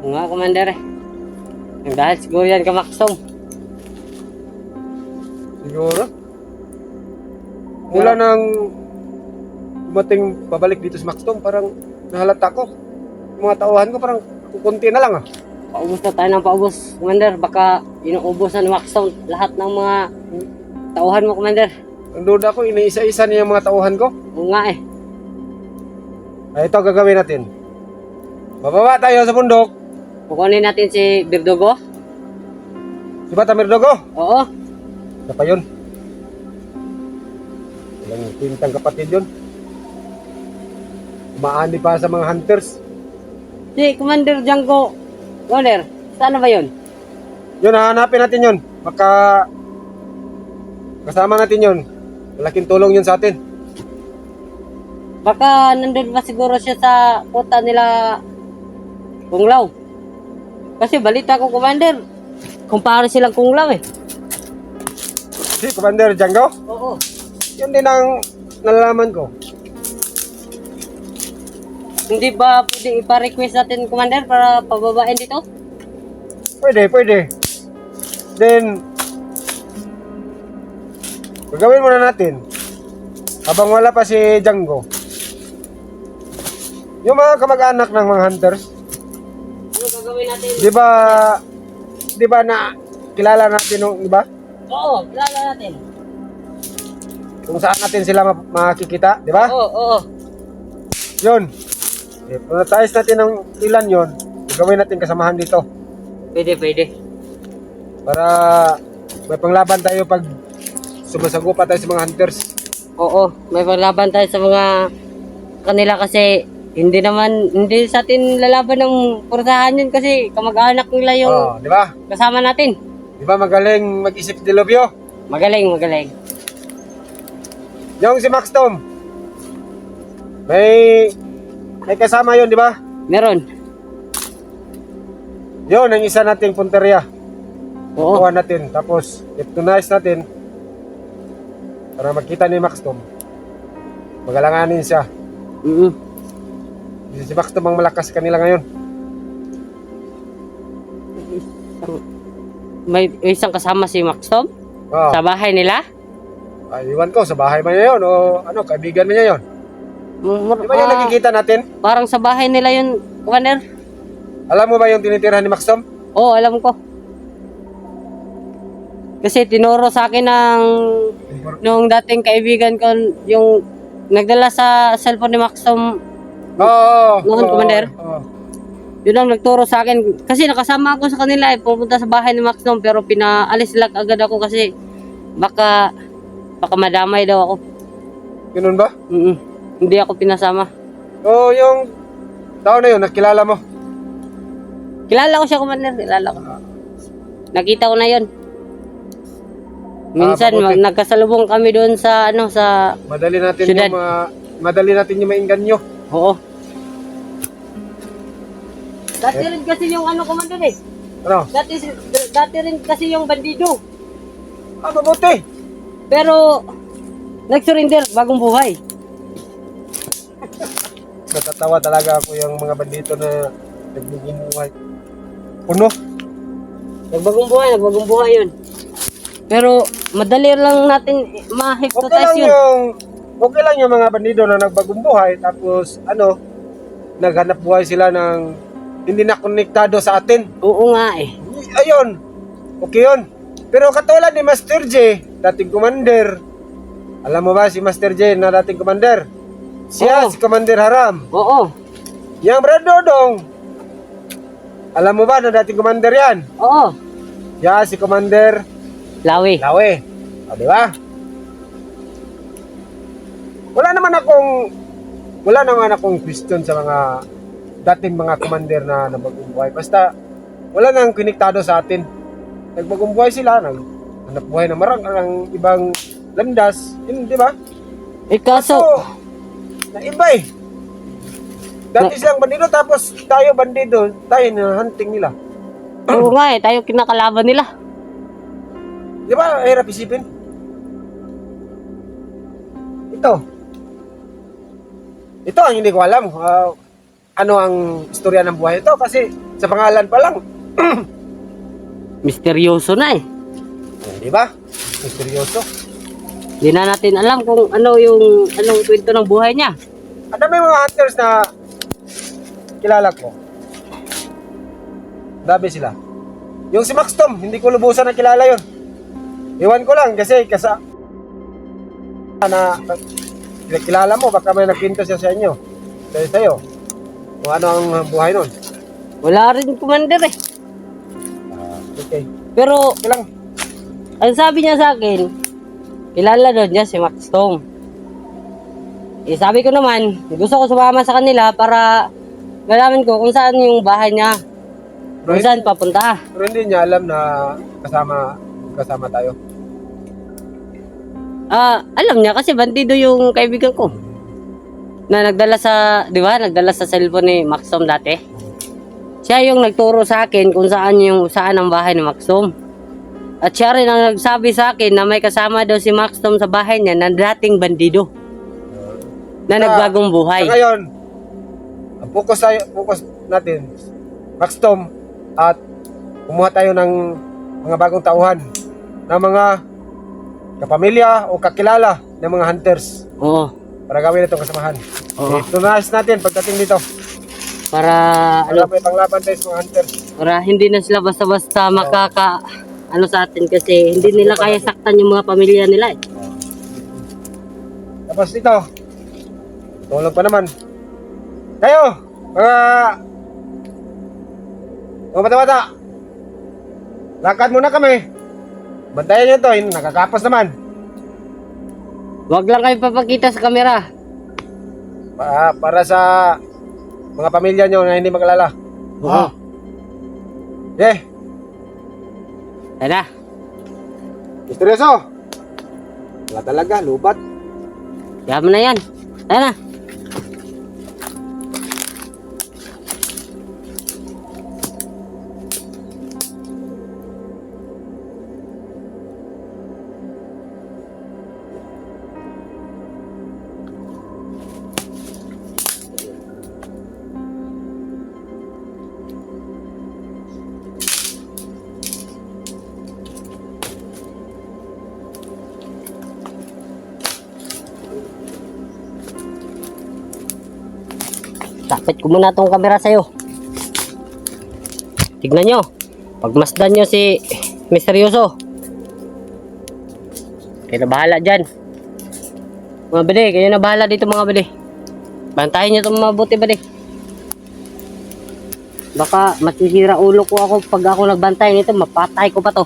Nga, Commander. Dahil siguro yan ka, Maxom. Siguro. Mula nang dumating pabalik dito sa Maxton, parang nahalata ko. Yung mga tauhan ko parang kukunti na lang ah. Paubos na tayo ng paubos, Commander. Baka inuubusan ni Maxom lahat ng mga tauhan mo, Commander. Ang duda ko, iniisa-isa niya yung mga tauhan ko. Oo nga eh. Ay, ito gagawin natin. Bababa tayo sa bundok. Kukunin natin si Birdogo. Si Bata Mirdogo. Oo. Ano pa yun? Walang pintang kapatid yun. Umaani pa sa mga hunters. Si Commander Django. Commander, saan ba yun? Yun, hahanapin natin yun. Baka kasama natin yun. Malaking tulong yun sa atin. Baka nandun pa siguro siya sa kuta nila Kunglaw. Kasi balita ko, Commander, kumpara silang Kunglaw eh. Si Commander Django, Oo. yun din ang nalalaman ko. Hindi ba pwede ipa-request natin, Commander, para pababain dito? Pwede. Then, gagawin muna natin. Habang wala pa si Django. Yung mga kamag-anak ng mga hunters, Ano gagawin natin? di ba na kilala natin yung iba? Oo, kilala natin. Kung saan natin sila makikita, di ba? Oo. Yun. Prioritize natin ng ilan yun. Gagawin natin kasamahan dito. Pwede. Para may panglaban tayo pag sumasagupa tayo sa mga hunters. Oo, may paglaban tayo sa mga kanila kasi hindi sa atin lalaban ng kursahan yun kasi kamag-anak nila yung Di ba? kasama natin. Di ba magaling mag-isip de Lobio? Magaling. Yung si Max Tom. May kasama yun, di ba? Meron. Yun, ang isa nating punteriya. Oo. Kuha natin. Tapos, i-tunize natin. Para makita ni Max Tom. Magalanganin siya. Si Max Tom ang malakas kanila ngayon. May isang kasama si Max Tom Oh. sa bahay nila. Ay, iwan ko, sa bahay ba niya yun? O ano, kaibigan mo niya yun? Di ba yung nakikita natin? Parang sa bahay nila yun, Commander. Alam mo ba yung tinitirhan ni Max Tom? Oo, alam ko. Kasi tinuro sa akin nung dating kaibigan ko yung nagdala sa cellphone ni Max Tom. Oo. Noon, Commander? Oo. Yun ang nagturo sa akin. Kasi nakasama ako sa kanila eh. Pupunta sa bahay ni Max Tom pero pinaalis lang agad ako kasi baka madamay daw ako. Ganun ba? Hindi ako pinasama. Oo, yung tao na yun, nakilala mo. Kilala ko siya, Commander. Kilala ko. Nakita ko na yun. Minsan mabuti. nagkasalubong kami doon sa sa Madali natin Syudad. yung mainganyo. Oo. Dati rin kasi yung Commander eh. Ano? Dati rin kasi yung bandido. Mabuti. Pero nag-surrender bagong buhay. Natatawa talaga ako yung mga bandito na nagbubumuhay. Puno. Nagbagong buhay yun. Pero madali lang natin ma-hypnotize yun. Okay lang yung mga bandido na nagbagong buhay tapos naghanap buhay sila ng hindi na konektado sa atin. Oo nga eh. Ayun. Okay yun. Pero katulad ni Master J, dating commander. Alam mo ba si Master J na dating commander? Siya Oo. si Commander Haram. Oo. Yang Brad Dodong. Alam mo ba na dating commander yan? Oo. Siya si Commander Lawi. Lawe. O, di ba? Wala naman akong question sa mga dating mga commander na nabagong buhay. Basta wala nang konektado sa atin. Nagbagong buhay sila, hanap buhay na ng ibang landas. Yun, di ba? Kaso, Na iba eh. Dati silang bandido tapos tayo bandido. Tayo na hunting nila. oo nga eh, tayo kinakalaban nila. Di ba? Hirap isipin. Ito ang hindi ko alam. ano ang istorya ng buhay ito kasi sa pangalan pa lang, Misteryoso na eh. di ba? Misteryoso. Hindi na natin alam kung anong kwento ng buhay niya. At may mga hunters na kilala ko. Dabi sila. Yung si Max Tom, hindi ko lubusan na kilala yun. Iwan ko lang kasi na kilala mo, baka may nagpinto siya sa inyo. Sa'yo. Kung ano ang buhay nun. Wala rin commander eh. Okay. Pero Okay lang. ang sabi niya sa akin, kilala doon niya si Max Tom. Eh sabi ko naman, gusto ko sumama sa kanila para malaman ko kung saan yung bahay niya. Kung saan papunta. Pero hindi niya alam na kasama tayo. Alam niya kasi bandido yung kaibigan ko. Na nagdala sa, di ba? Nagdala sa cellphone ni Max Tom dati. Siya yung nagturo sa akin kung saan ang bahay ni Max Tom. At siya rin ang nagsabi sa akin na may kasama daw si Max Tom sa bahay niya na dating bandido. Na nagbagong buhay. Sa ngayon, ang focus natin, Max Tom, at kumuha tayo ng mga bagong tauhan ng mga kapamilya o kakilala ng mga hunters Oo. para gawin itong kasamahan. Oo. Tunas natin pagdating dito. Para May panglaban tayo sa mga hunters. para hindi na sila basta-basta sa atin kasi hindi nila kaya saktan yung mga pamilya nila eh. Tapos dito, tulog pa naman. Kayo, mga bata-bata, lakad muna kami. Bantayan nyo ito, nakakapos naman. Huwag lang kayo papakita sa kamera. Para sa mga pamilya nyo na hindi magalala. Oo. Okay, Tara. misteryoso. Wala talaga, lubat. Kaya mo na yan. Tara. Tapit ko muna tong camera sa'yo. Tignan nyo. Pagmasdan nyo si Misteryoso. Kayo na bahala dyan. Mga bede, kayo na bahala dito mga bede. Bantahin nyo itong mabuti bede. Baka masisira ulo ko ako pag ako nagbantay nito. Mapatay ko pa to.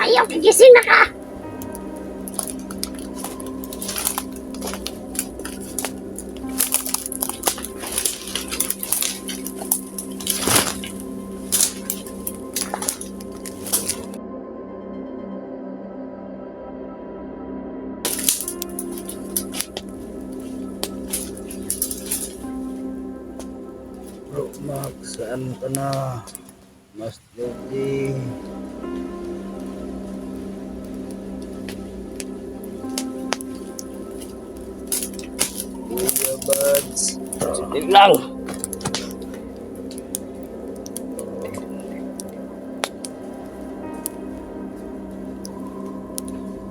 Ayaw, gigising na ka! Bro, Max, saan ka na? Mas Lodi. Kuya Bads. Sige lang.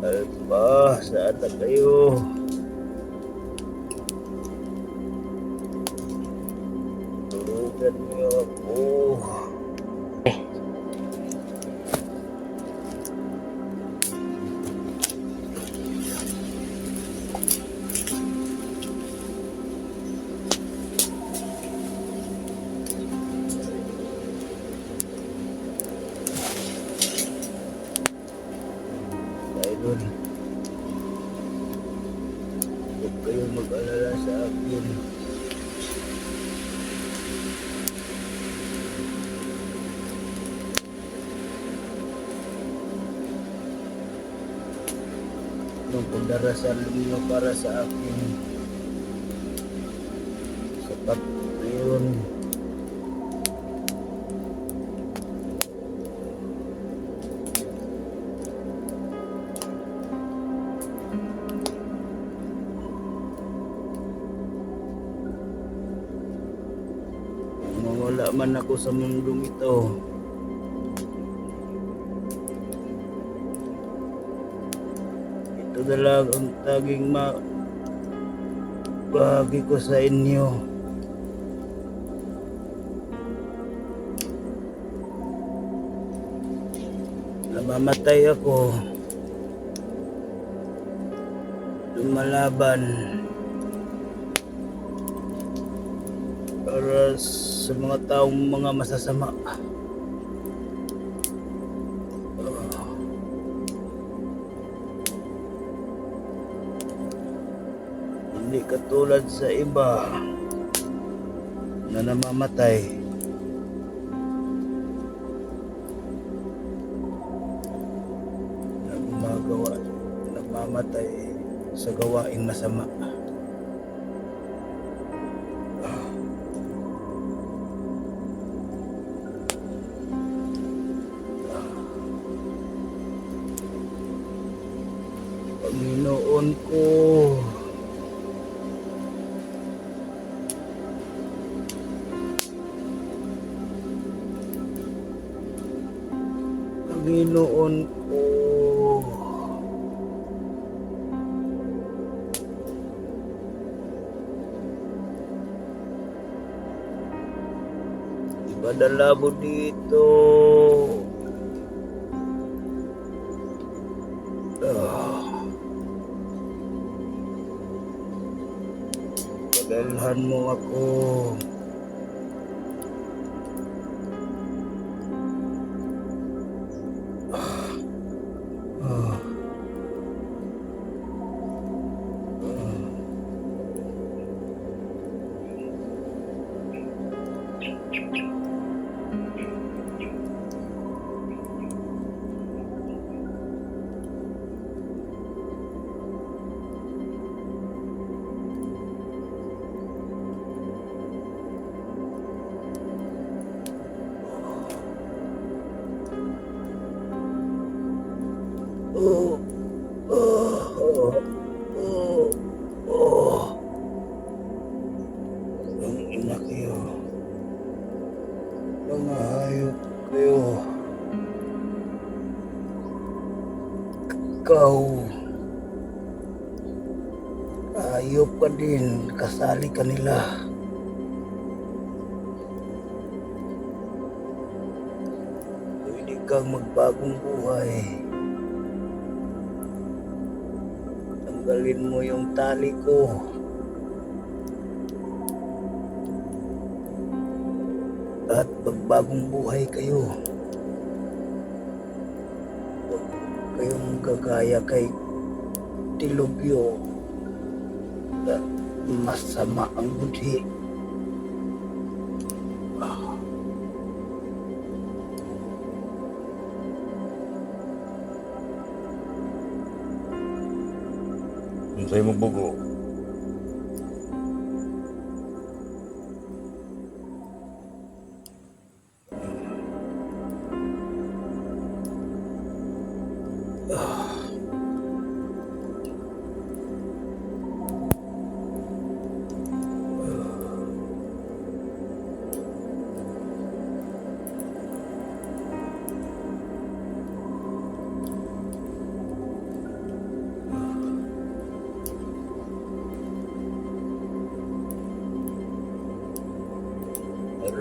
Alba, saan na kayo? Tulugan niyo ako. Idol, huwag kayong mag-alala sa akin. Nung pagdarasal niyo para sa akin, sapat na yun. Kung mawala man ako sa mundong ito, ito na lang ang taging bahagi ko sa inyo. Namamatay ako, lumalaban para sa mga taong mga masasama. Hindi katulad sa iba na namamatay. Na gumagawa, namamatay sa gawaing masama. Panginoon ko, Panginoon ko, ipadala mo dito. Padalhan mo ako. Oh, oh, oh, oh. Ang ina kayo. Mga hayop kayo. Ikaw. Hayop ka din. Kasali ka nila. Pwede kang magbagong buhay. Tanggalin mo yung tali ko. At magbagong buhay kayo. Huwag kayong gagaya kay Tilubyo na masama ang budhi. Unsay mo bugo?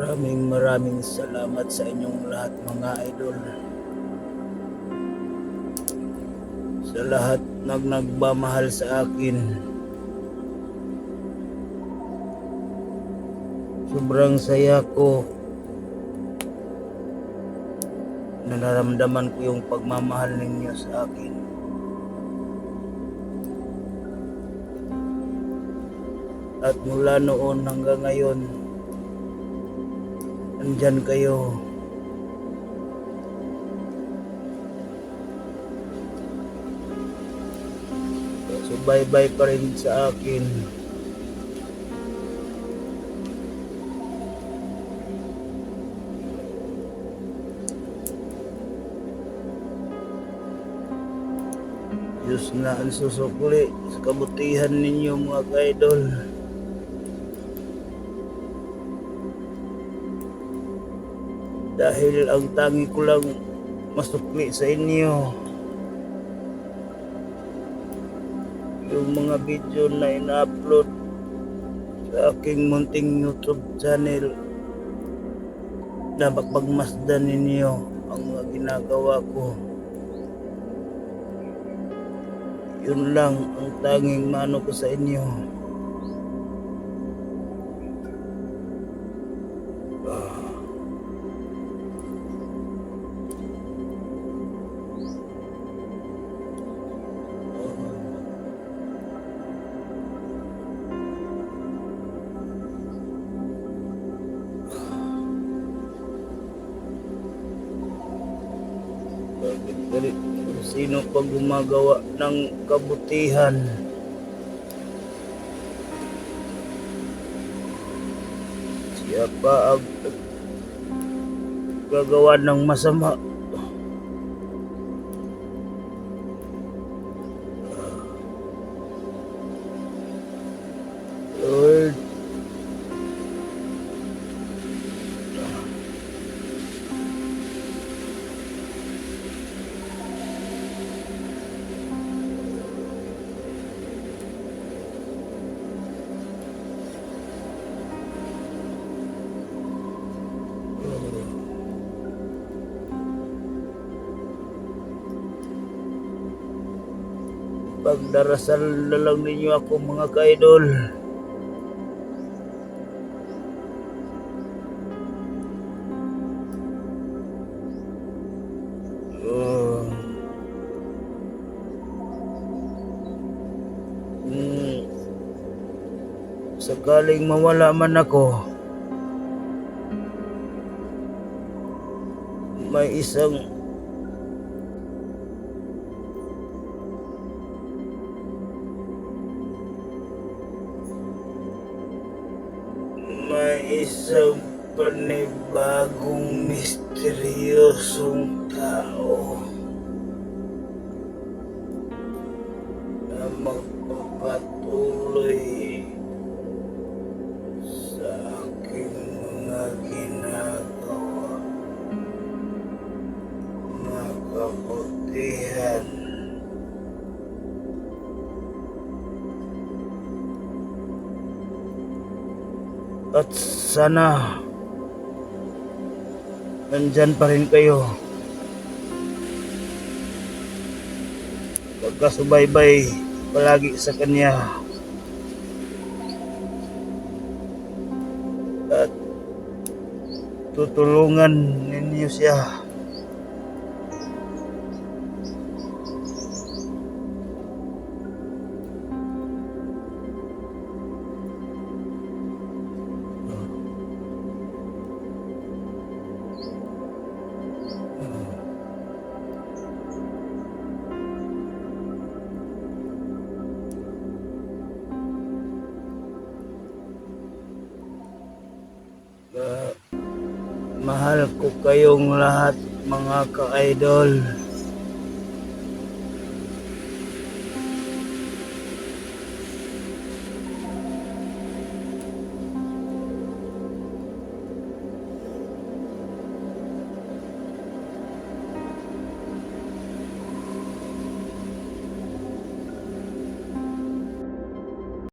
Maraming salamat sa inyong lahat mga idol. Sa lahat nagmamahal sa akin. Sobrang saya ko. Nararamdaman ko yung pagmamahal ninyo sa akin. At mula noon hanggang ngayon, nandyan kayo. Subaybay pa rin sa akin. Diyos na ang susukli sa kabutihan ninyo mga ka-idol. Dahil ang tangi ko lang masukli sa inyo yung mga video na ina-upload sa aking munting YouTube channel na pagmasdan ninyo ang mga ginagawa ko. Yun lang ang tanging mano ko sa inyo. Sino pag gumagawa ng kabutihan, siya pa ang gagawa ng masama. Lord, pagdarasal na lang ninyo ako mga ka-idol. Sakaling mawala man ako, may isang panibagong misteryosong tao na magpapatuloy sa aking mga ginagawa na kabutihan. At sana nandyan pa rin kayo pagkasubaybay palagi sa kanya at tutulungan ninyo siya. Mahal ko kayong lahat mga ka-idol.